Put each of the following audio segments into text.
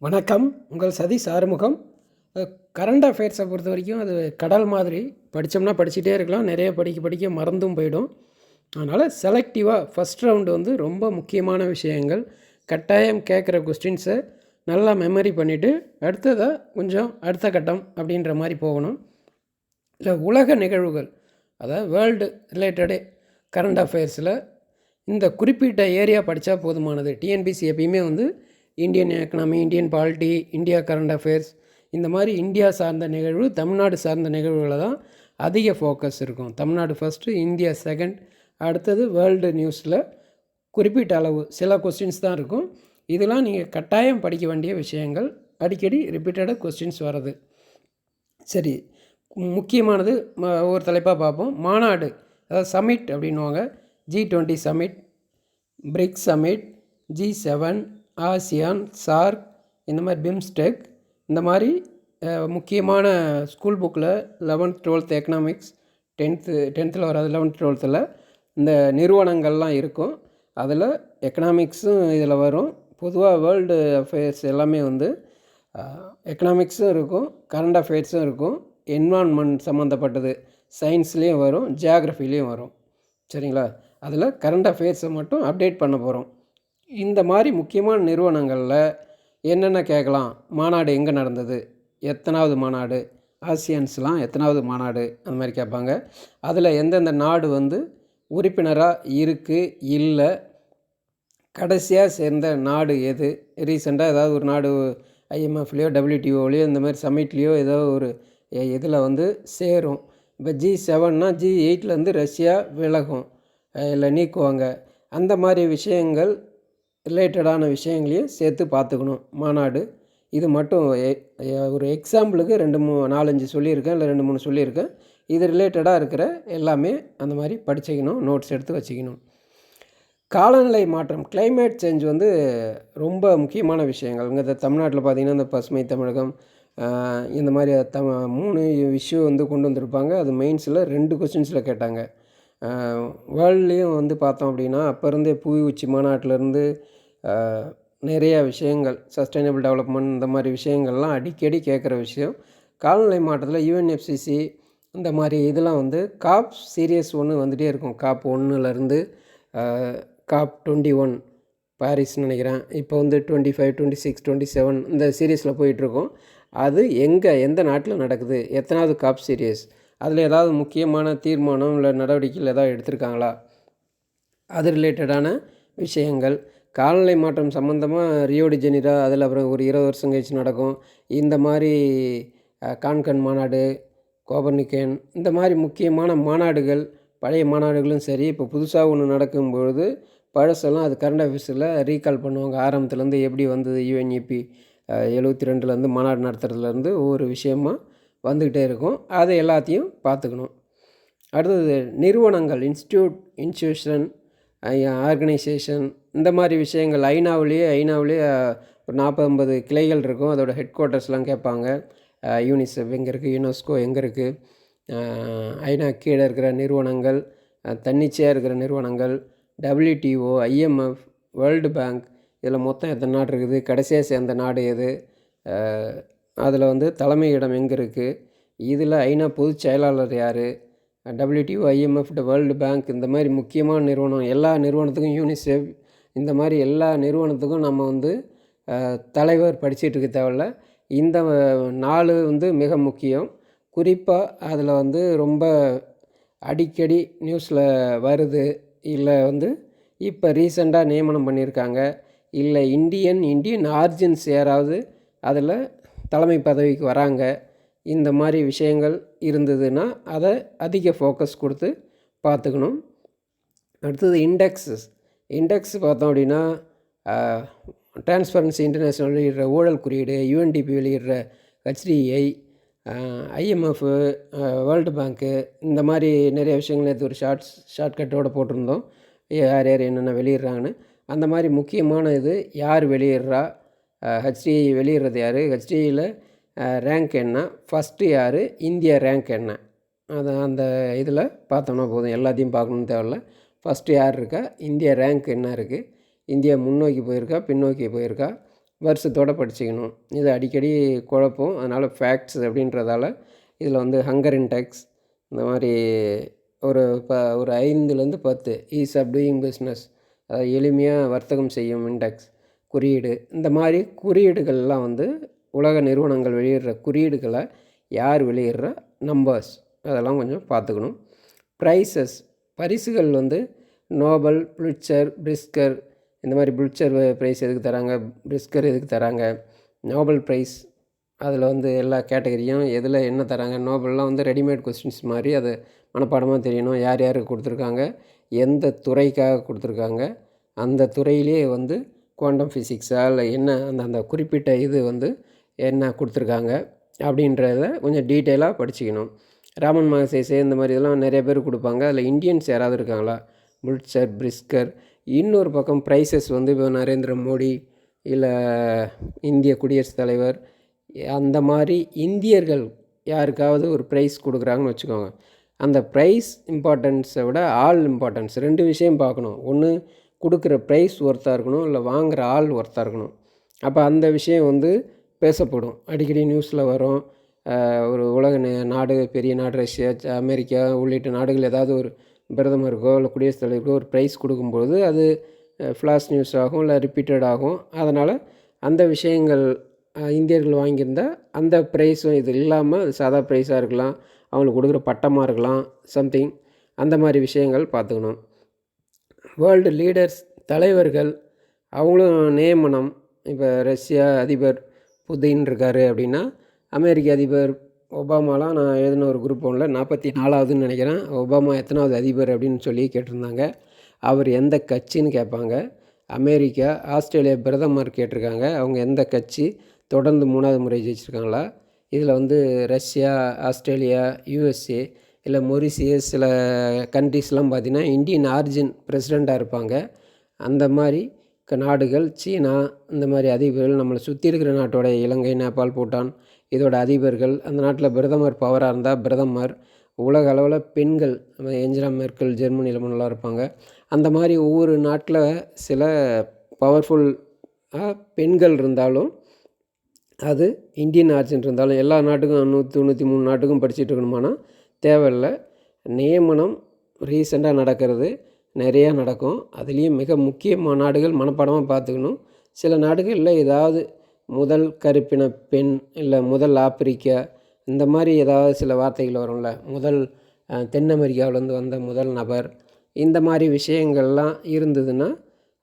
வணக்கம். உங்கள் சதீஷ் ஆறுமுகம். கரண்ட் அஃபேர்ஸை பொறுத்த வரைக்கும் அது கடல் மாதிரி படித்தோம்னா படிச்சுட்டே இருக்கலாம். நிறைய படிக்க படிக்க மறந்தும் போயிடும். அதனால் செலக்டிவாக ஃபஸ்ட் ரவுண்டு வந்து ரொம்ப முக்கியமான விஷயங்கள் கட்டாயம் கேட்குற கொஸ்டின்ஸை நல்லா மெமரி பண்ணிவிட்டு அடுத்ததாக கொஞ்சம் அடுத்த கட்டம் அப்படின்ற மாதிரி போகணும். இல்லை உலக நிகழ்வுகள், அதாவது வேர்ல்டு ரிலேட்டடு கரண்ட் அஃபேர்ஸில் இந்த குறிப்பிட்ட ஏரியா படித்தா போதுமானது. டிஎன்பிசி எப்பயுமே வந்து Indian economy, Indian polity, India current affairs, இந்த மாதிரி இந்தியா சார்ந்த நிகழ்வு, தமிழ்நாடு சார்ந்த நிகழ்வுகளை தான் அதிக ஃபோக்கஸ் இருக்கும். தமிழ்நாடு ஃபஸ்ட்டு, இந்தியா செகண்ட், அடுத்தது வேர்ல்டு நியூஸில் குறிப்பிட்ட அளவு சில கொஸ்டின்ஸ் தான் இருக்கும். இதெல்லாம் நீங்கள் கட்டாயம் படிக்க வேண்டிய விஷயங்கள், அடிக்கடி ரிப்பீட்டடாக கொஸ்டின்ஸ் வர்றது. சரி, முக்கியமானது ஒரு தலைப்பாக பார்ப்போம். மாநாடு, அதாவது சமிட் அப்படின்வாங்க. G20 summit, BRICS summit, G7, ASEAN, SAARC, இந்த மாதிரி பிம்ஸ்டெக், இந்த மாதிரி முக்கியமான ஸ்கூல் புக்கில் 11th 12th எக்கனாமிக்ஸ், 10th வராது, 11th 12th இந்த நிறுவனங்கள்லாம் இருக்கும். அதில் எக்கனாமிக்ஸும் இதில் வரும். பொதுவாக வேர்ல்டு அஃபேர்ஸ் எல்லாமே வந்து எக்கனாமிக்ஸும் இருக்கும், கரண்ட் அஃபேர்ஸும் இருக்கும், என்வான்மெண்ட் சம்மந்தப்பட்டது சயின்ஸ்லேயும் வரும், ஜியாகிரஃபிலையும் வரும். சரிங்களா? அதில் கரண்ட் அஃபேர்ஸை மட்டும் அப்டேட் பண்ண போகிறோம். இந்த மாதிரி முக்கியமான நிறுவனங்களில் என்னென்ன கேட்கலாம், மாநாடு எங்கே நடந்தது, எத்தனாவது மாநாடு, ஆசியன்ஸ்லாம் எத்தனாவது மாநாடு, அந்த மாதிரி கேட்பாங்க. அதில் எந்தெந்த நாடு வந்து உறுப்பினராக இருக்குது, இல்லை, கடைசியாக சேர்ந்த நாடு எது, ரீசெண்டாக ஏதாவது ஒரு நாடு ஐஎம்எஃப்லேயோ டபிள்யூடிஓலையோ இந்த மாதிரி சமிட்லேயோ ஏதோ ஒரு இதில் வந்து சேரும். இப்போ G7னா G8லேருந்து ரஷ்யா விலகும், இல்லை நீக்குவாங்க. அந்த மாதிரி விஷயங்கள் ரிலேட்டடான விஷயங்களையும் சேர்த்து பார்த்துக்கணும். மாநாடு இது மட்டும் ஒரு எக்ஸாம்பிளுக்கு 4-5 சொல்லியிருக்கேன், இல்லை 2-3 சொல்லியிருக்கேன். இது ரிலேட்டடாக இருக்கிற எல்லாமே அந்த மாதிரி படிச்சுக்கணும், நோட்ஸ் எடுத்து வச்சுக்கணும். காலநிலை மாற்றம், கிளைமேட் சேஞ்ச் வந்து ரொம்ப முக்கியமான விஷயங்கள். இங்கே தமிழ்நாட்டில் பார்த்திங்கன்னா இந்த பசுமை தமிழகம், இந்த மாதிரி 3 இஷ்யூ வந்து கொண்டு வந்திருப்பாங்க. அது மெயின்ஸில் 2 கொஸ்டின்ஸில் கேட்டாங்க. வேர்ல்ட்லேயும் வந்து பார்த்தோம் அப்படின்னா அப்போ இருந்தே புவி உச்சி மாநாட்டிலேருந்து நிறையா விஷயங்கள், சஸ்டைனபிள் டெவலப்மெண்ட், இந்த மாதிரி விஷயங்கள்லாம் அடிக்கடி கேட்குற விஷயம். காலநிலை மாற்றத்தில் UNFCCC இந்த மாதிரி இதெல்லாம் வந்து காப் சீரியஸ் 1 வந்துகிட்டே இருக்கும். காப் 1லேருந்து காப் 21 பாரிஸ்ன்னு நினைக்கிறேன். இப்போ வந்து 25, 26, 27 இந்த சீரியஸில் போயிட்டுருக்கோம். அது எந்த நாட்டில் நடக்குது, எத்தனாவது காப் சீரியஸ், அதில் ஏதாவது முக்கியமான தீர்மானம் இல்லை நடவடிக்கைகள் ஏதாவது எடுத்திருக்காங்களா, அது ரிலேட்டடான விஷயங்கள். காலநிலை மாற்றம் சம்மந்தமாக ரியோ டி ஜெனிரோ, அதில் அப்புறம் ஒரு 20 வருஷம் கழிச்சு நடக்கும். இந்த மாதிரி கான்கன் மாநாடு, கோபர்னிக்கன், இந்த மாதிரி முக்கியமான மாநாடுகள், பழைய மாநாடுகளும் சரி, இப்போ புதுசாக ஒன்று நடக்கும்பொழுது பழசெல்லாம் அது கரண்ட் அஃபேர்ஸில் ரீகால் பண்ணுவாங்க. ஆரம்பத்துலேருந்து எப்படி வந்தது, UNEP 72லேருந்து மாநாடு நடத்துறதுலேருந்து ஒவ்வொரு விஷயமாக வந்துக்கிட்டே இருக்கும். அதை எல்லாத்தையும் பார்த்துக்கணும். அடுத்தது நிறுவனங்கள், இன்ஸ்டியூஷன், ஆர்கனைசேஷன், இந்த மாதிரி விஷயங்கள். ஐநாவிலேயே ஒரு 40-50 கிளைகள் இருக்கும். அதோட ஹெட் குவார்ட்டர்ஸ்லாம் கேட்பாங்க. யூனிசெஃப் எங்கே இருக்குது, யுனெஸ்கோ எங்கே இருக்குது, ஐநா கீழே இருக்கிற நிறுவனங்கள், தன்னிச்சையாக இருக்கிற நிறுவனங்கள், WTO, IMF, வேர்ல்டு பேங்க், இதில் மொத்தம் எத்தனை நாடு இருக்குது, கடைசியாக சேர்ந்த நாடு எது, அதில் வந்து தலைமையிடம் எங்கே இருக்குது, இதில் ஐநா பொதுச் செயலாளர் யார், WTO, IMF, வேர்ல்டு பேங்க், இந்த மாதிரி முக்கியமான நிறுவனம், எல்லா நிறுவனத்துக்கும் யூனிசெஃப், இந்த மாதிரி எல்லா நிறுவனத்துக்கும் நம்ம வந்து தலைவர் படிச்சுட்டு இருக்க தேவையில்ல. இந்த 4 வந்து மிக முக்கியம். குறிப்பாக அதில் வந்து ரொம்ப அடிக்கடி நியூஸில் வருது, இல்லை வந்து இப்போ ரீசெண்டாக நியமனம் பண்ணியிருக்காங்க, இல்லை இந்தியன் ஆர்ஜின்ஸ் யாராவது அதில் தலைமை பதவிக்கு வராங்க, இந்த மாதிரி விஷயங்கள் இருந்ததுன்னா அதை அதிக ஃபோக்கஸ் கொடுத்து பார்த்துக்கணும். அடுத்தது இண்டெக்ஸ் பார்த்தோம் அப்படின்னா டிரான்ஸ்பரன்சி இன்டர்நேஷ்னல் வெளியிடுற ஊழல் குறியீடு, UNDP வெளியிடுற HDI, IMF, வேர்ல்டு பேங்க்கு, இந்த மாதிரி நிறைய விஷயங்கள் நேற்று ஒரு ஷார்ட்கட்டோடு போட்டிருந்தோம், யார் என்னென்ன வெளியிடுறாங்கன்னு. அந்த மாதிரி முக்கியமான இது யார் வெளியிடுறா, HDI வெளியிடுறது யார், HDIயில் ரேங்க் என்ன, ஃபஸ்ட்டு யார், இந்தியா ரேங்க் என்ன, அந்த இதில் பார்த்தோம்னா போதும். எல்லாத்தையும் பார்க்கணுன்னு தேவையில்ல. ஃபஸ்ட்டு யார் இருக்கா, இந்தியா ரேங்க் என்ன இருக்குது, இந்தியா முன்னோக்கி போயிருக்கா, பின்னோக்கி போயிருக்கா, வருஷத்தோடு படிச்சுக்கணும். இது அடிக்கடி குழப்பம். அதனால் ஃபேக்ட்ஸ் அப்படின்றதால இதில் வந்து ஹங்கர் இன்டெக்ஸ் இந்த மாதிரி ஒரு 5லேருந்து 10 ஈஸ் ஆஃப் டூயிங் பிஸ்னஸ், எளிமையாக வர்த்தகம் செய்யும் இண்டெக்ஸ் குறியீடு. இந்த மாதிரி குறியீடுகள்லாம் வந்து உலக நிறுவனங்கள் வெளியிடுற குறியீடுகளை யார் வெளியிடுற நம்பர்ஸ் அதெல்லாம் கொஞ்சம் பார்த்துக்கணும். ப்ரைஸஸ் பரிசுகள் வந்து நோபல், புலிட்சர், பிரிஸ்கர் இந்த மாதிரி புலிட்சர் ப்ரைஸ் எதுக்கு தராங்க, பிரிஸ்கர் எதுக்கு தராங்க, நோபல் ப்ரைஸ் அதில் வந்து எல்லா கேட்டகரியும் எதில் என்ன தராங்க. நோபல்லாம் வந்து ரெடிமேட் கொஸ்டின்ஸ் மாதிரி அது மனப்பாடமாக தெரியணும். யார் யாருக்கு கொடுத்துருக்காங்க, எந்த துறைக்காக கொடுத்துருக்காங்க, அந்த துறையிலே வந்து குவாண்டம் ஃபிசிக்ஸா இல்லை என்ன அந்த குறிப்பிட்ட இது வந்து என்ன கொடுத்துருக்காங்க அப்படின்றத கொஞ்சம் டீட்டெயிலாக படிச்சுக்கணும். ராமன் மகசேசே இந்த மாதிரி இதெல்லாம் நிறைய பேர் கொடுப்பாங்க. அதில் இந்தியன்ஸ் யாராவது இருக்காங்களா, புலிட்சர், பிரிஸ்கர். இன்னொரு பக்கம் ப்ரைஸஸ் வந்து இப்போ நரேந்திர மோடி இல்லை இந்திய குடியரசுத் தலைவர் அந்த மாதிரி இந்தியர்கள் யாருக்காவது ஒரு ப்ரைஸ் கொடுக்குறாங்கன்னு வச்சுக்கோங்க. அந்த ப்ரைஸ் இம்பார்ட்டன்ஸை விட ஆள் இம்பார்ட்டன்ஸ் 2 விஷயம் பார்க்கணும். ஒன்று கொடுக்குற ப்ரைஸ் ஒர்த்தாக இருக்கணும், இல்லை வாங்குகிற ஆள் ஒர்த்தாக இருக்கணும். அப்போ அந்த விஷயம் வந்து பேசப்படும், அடிக்கடி நியூஸில் வரும். ஒரு உலக நாடு, பெரிய நாடு ரஷ்யா, அமெரிக்கா உள்ளிட்ட நாடுகள் ஏதாவது ஒரு பிரதமருக்கோ இல்லை குடியரசுத் தலைவருக்கோ ஒரு ப்ரைஸ் கொடுக்கும்போது அது ஃப்ளாஷ் நியூஸ் ஆகும், இல்லை ரிப்பீட்டட் ஆகும். அதனால் அந்த விஷயங்கள் இந்தியர்கள் வாங்கியிருந்தால் அந்த ப்ரைஸும் இது இல்லாமல் அது சாதா ப்ரைஸாக இருக்கலாம், அவங்களுக்கு கொடுக்குற பட்டமாக இருக்கலாம், சம்திங் அந்த மாதிரி விஷயங்கள் பார்த்துக்கணும். வேர்ல்டு லீடர்ஸ் தலைவர்கள் அவங்களும் நியமனம். இப்போ ரஷ்யா அதிபர் புதின் இருக்கார் அப்படின்னா அமெரிக்க அதிபர் ஒபாமாலாம் நான் எழுதின ஒரு குரூப் 1ல் 44ஆவதுன்னு நினைக்கிறேன். ஒபாமா எத்தனாவது அதிபர் அப்படின்னு சொல்லி கேட்டிருந்தாங்க. அவர் எந்த கட்சின்னு கேட்பாங்க. அமெரிக்கா, ஆஸ்திரேலியா பிரதமர் கேட்டிருக்காங்க, அவங்க எந்த கட்சி தொடர்ந்து 3வது முறை ஜெயிச்சிருக்காங்களா. இதில் வந்து ரஷ்யா, ஆஸ்திரேலியா, யூஎஸ்ஏ இல்லை மொரிசியஸ் சில கண்ட்ரிஸ்லாம் பார்த்திங்கன்னா இந்தியன் ஆரிஜின் பிரசிடெண்ட்டாக இருப்பாங்க. அந்த மாதிரி நாடுகள், சீனா இந்த மாதிரி அதிபர்கள், நம்மளை சுற்றி இருக்கிற நாட்டோட இலங்கை, நேபாள், பூட்டான் இதோட அதிபர்கள், அந்த நாட்டில் பிரதமர் பவராக இருந்தால் பிரதமர், உலக அளவில் பெண்கள் ஏஞ்சலா மெர்க்கல் ஜெர்மனியில் முன்னெல்லாம் இருப்பாங்க. அந்த மாதிரி ஒவ்வொரு நாட்டில் சில பவர்ஃபுல் பெண்கள் இருந்தாலும் அது இந்தியன் ஆர்ஜின் இருந்தாலும் எல்லா நாட்டுக்கும் 193 நாட்டுக்கும் படிச்சுட்டு இருக்கணுமானா தேவையில்லை. நியமனம் ரீசெண்டாக நடக்கிறது நிறையா நடக்கும். அதுலேயும் மிக முக்கிய நாடுகள் மனப்பாடமாக பார்த்துக்கணும். சில நாடுகளில் ஏதாவது முதல் கருப்பின பெண் இல்லை முதல் ஆப்பிரிக்கா இந்த மாதிரி ஏதாவது சில வார்த்தைகள் வரும்ல, முதல் தென் அமெரிக்காவிலேருந்து வந்த முதல் நபர், இந்த மாதிரி விஷயங்கள்லாம் இருந்ததுன்னா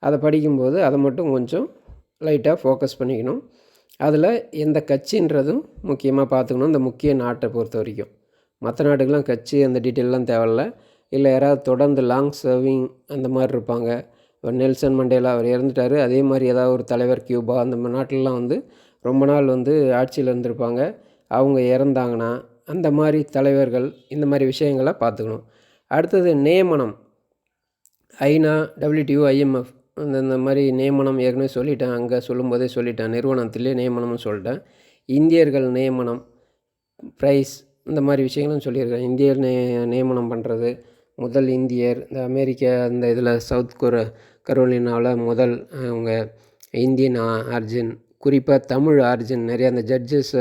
அதை படிக்கும்போது அதை மட்டும் கொஞ்சம் லைட்டாக ஃபோக்கஸ் பண்ணிக்கணும். அதில் எந்த கட்சின்றதும் முக்கியமாக பார்த்துக்கணும். இந்த முக்கிய நாட்டை பொறுத்த வரைக்கும் மற்ற நாட்டுக்கெலாம் கட்சி அந்த டீட்டெயிலெலாம் தேவையில்ல. இல்லை யாராவது தொடர்ந்து லாங் சர்விங் அந்த மாதிரி இருப்பாங்க. இப்போ நெல்சன் மண்டேலா அவர் இறந்துட்டார். அதே மாதிரி ஏதாவது ஒரு தலைவர், கியூபா அந்த மாதிரி நாட்டிலலாம் வந்து ரொம்ப நாள் வந்து ஆட்சியில் இருந்திருப்பாங்க. அவங்க இறந்தாங்கன்னா அந்த மாதிரி தலைவர்கள் இந்த மாதிரி விஷயங்களை பார்த்துக்கணும். அடுத்தது நியமனம். ஐநா, WTO, IMF இந்த மாதிரி நியமனம் ஏற்கனவே சொல்லிட்டேன். அங்கே சொல்லும்போதே சொல்லிட்டேன், நிறுவனத்திலே நியமனம்னு சொல்லிட்டேன். இந்தியர்கள் நியமனம், ப்ரைஸ் இந்த மாதிரி விஷயங்களும் சொல்லியிருக்கேன். இந்தியர் நியமனம் பண்ணுறது, முதல் இந்தியர் இந்த அமெரிக்கா இந்த இதில் சவுத் கரோலினாவில் முதல் அவங்க இந்தியன் ஆர்ஜின், குறிப்பாக தமிழ் ஆர்ஜின் நிறையா அந்த judges,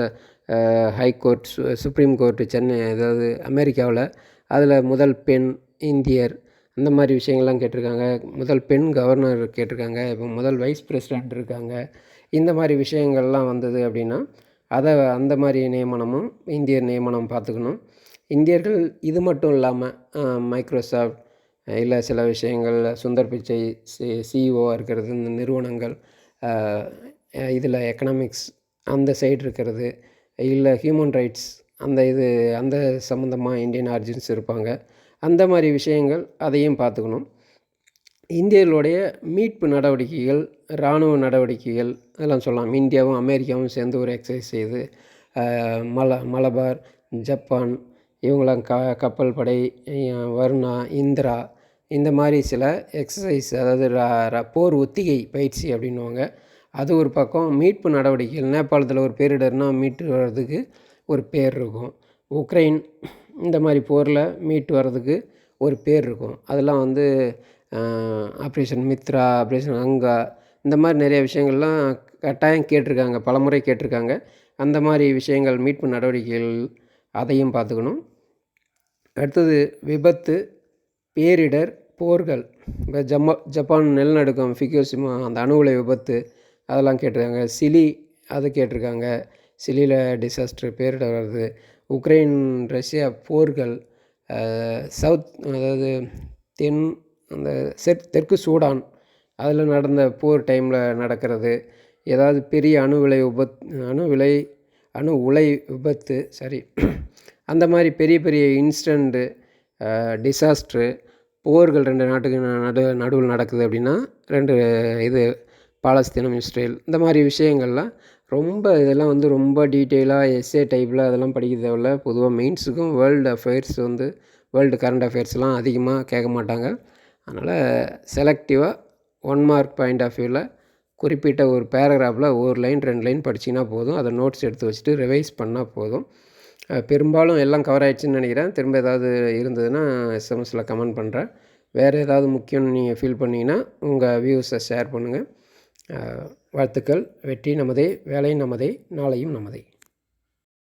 high court, supreme court Chennai அதாவது அமெரிக்காவில் அதில் முதல் பெண் இந்தியர் அந்த மாதிரி விஷயங்கள்லாம் கேட்டிருக்காங்க. முதல் பெண் கவர்னர் கேட்டிருக்காங்க. இப்போ முதல் வைஸ் பிரசிடெண்ட் இருக்காங்க. இந்த மாதிரி விஷயங்கள்லாம் வந்தது அப்படின்னா அதை அந்த மாதிரி நியமனமும் இந்தியர் நியமனம் பார்த்துக்கணும். இந்தியர்கள் இது மட்டும் இல்லாமல் மைக்ரோசாஃப்ட் இல்லை சில விஷயங்கள் சுந்தர் பிச்சை சிஇஓவாக இருக்கிறது, இந்த நிறுவனங்கள் இதில் எக்கனாமிக்ஸ் அந்த சைடு இருக்கிறது, இல்லை ஹியூமன் ரைட்ஸ் அந்த சம்மந்தமாக இந்தியன் ஆர்ஜின்ஸ் இருப்பாங்க. அந்த மாதிரி விஷயங்கள் அதையும் பார்த்துக்கணும். இந்தியர்களுடைய மீட்பு நடவடிக்கைகள், இராணுவ நடவடிக்கைகள் அதெல்லாம் சொல்லலாம். இந்தியாவும் அமெரிக்காவும் சேர்ந்து ஒரு எக்ஸசைஸ் செய்து மலபார், ஜப்பான் இவங்களாம் கப்பல் படை, வருணா, இந்திரா இந்த மாதிரி சில எக்ஸசைஸ் அதாவது போர் ஒத்திகை பயிற்சி அப்படின்வாங்க. அது ஒரு பக்கம். மீட்பு நடவடிக்கைகள், நேபாளத்தில் ஒரு பேரிடர்னா மீட்டு வர்றதுக்கு ஒரு பேர் இருக்கும். உக்ரைன் இந்த மாதிரி போரில் மீட்டு வர்றதுக்கு ஒரு பேர் இருக்கும். அதெல்லாம் வந்து ஆப்ரேஷன் மித்ரா, ஆப்ரேஷன் அங்கா இந்த மாதிரி நிறைய விஷயங்கள்லாம் கட்டாயம் கேட்டிருக்காங்க, பலமுறை கேட்டிருக்காங்க. அந்த மாதிரி விஷயங்கள் மீட்பு நடவடிக்கைகள் அதையும் பார்த்துக்கணும். அடுத்தது விபத்து, பேரிடர், போர்கள். இப்போ ஜப்பான் நிலநடுக்கம், ஃபிகுஷிமா அந்த அணு உலை விபத்து அதெல்லாம் கேட்டிருக்காங்க. சிலி அது கேட்டிருக்காங்க. சிலியில் டிசாஸ்டர் பேரிடர் வருது. உக்ரைன் ரஷ்யா போர்கள், சவுத் அதாவது அந்த தெற்கு சூடான் அதில் நடந்த போர் டைமில் நடக்கிறது. ஏதாவது பெரிய அணு உலை விபத்து அந்த மாதிரி பெரிய பெரிய இன்சிடெண்ட்டு, டிசாஸ்ட்ரு, போர்கள் 2 நாட்டுக்கு நடுவில் நடக்குது அப்படின்னா 2 இது பாலஸ்தீனம், இஸ்ரேல் இந்த மாதிரி விஷயங்கள்லாம் இதெல்லாம் வந்து ரொம்ப டீட்டெயிலாக எஸ்ஏ டைப்பில் அதெல்லாம் படிக்க தேவையில்ல. பொதுவாக மெயின்ஸுக்கும் வேர்ல்டு கரண்ட் அஃபேர்ஸ்லாம் அதிகமாக கேட்க மாட்டாங்க. அதனால் செலக்டிவாக 1 மார்க் பாயிண்ட் ஆஃப் வியூவில் குறிப்பிட்ட ஒரு பேராகிராஃபில் ஒரு லைன் 2 லைன் படிச்சிங்கன்னா போதும். அதை நோட்ஸ் எடுத்து வச்சுட்டு ரிவைஸ் பண்ணால் போதும். பெரும்பாலும் எல்லாம் கவர் ஆகிடுச்சின்னு நினைக்கிறேன். திரும்ப ஏதாவது இருந்ததுன்னா எஸ்எம்எஸில் கமெண்ட் பண்ணுறேன். வேறு ஏதாவது முக்கியம்னு நீங்கள் ஃபீல் பண்ணிங்கன்னா உங்கள் வியூஸை ஷேர் பண்ணுங்கள். வாழ்த்துக்கள். வெற்றி நமதே, வேலை நமதே, நாளையும் நமதே.